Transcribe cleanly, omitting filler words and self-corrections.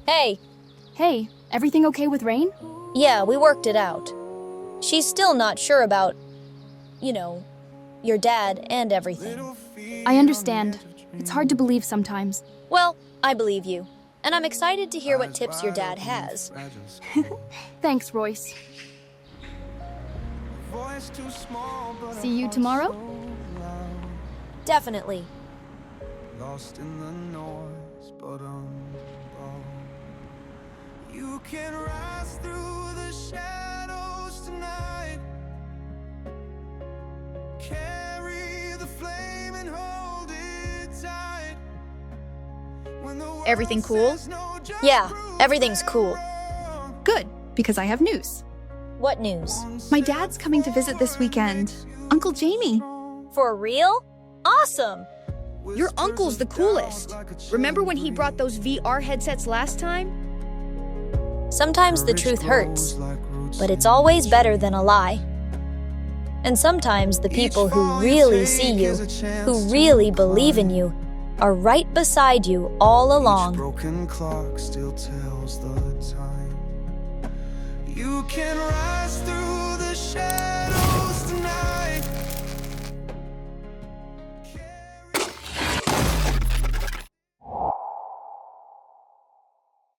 Hey, Hey, everything okay with Rain? yeah, we worked it out. She's still not sure about, your dad and everything. I understand. It's hard to believe sometimes. Well, I believe you. And I'm excited to hear what tips your dad has. Thanks, Royce. See you tomorrow? Definitely. Lost in the noise, but you can rise through the shadows tonight. Carry the flame and hold it tight. Everything cool? Yeah, everything's cool. Good, because I have news. What news? My dad's coming to visit this weekend. Uncle Jamie. For real? Awesome! Your uncle's the coolest. Remember when he brought those VR headsets last time? Sometimes the truth hurts, but it's always better than a lie. And sometimes the people who really see you, who really believe in you, are right beside you all along. Broken clock still tells the time. You can rise through the shadows.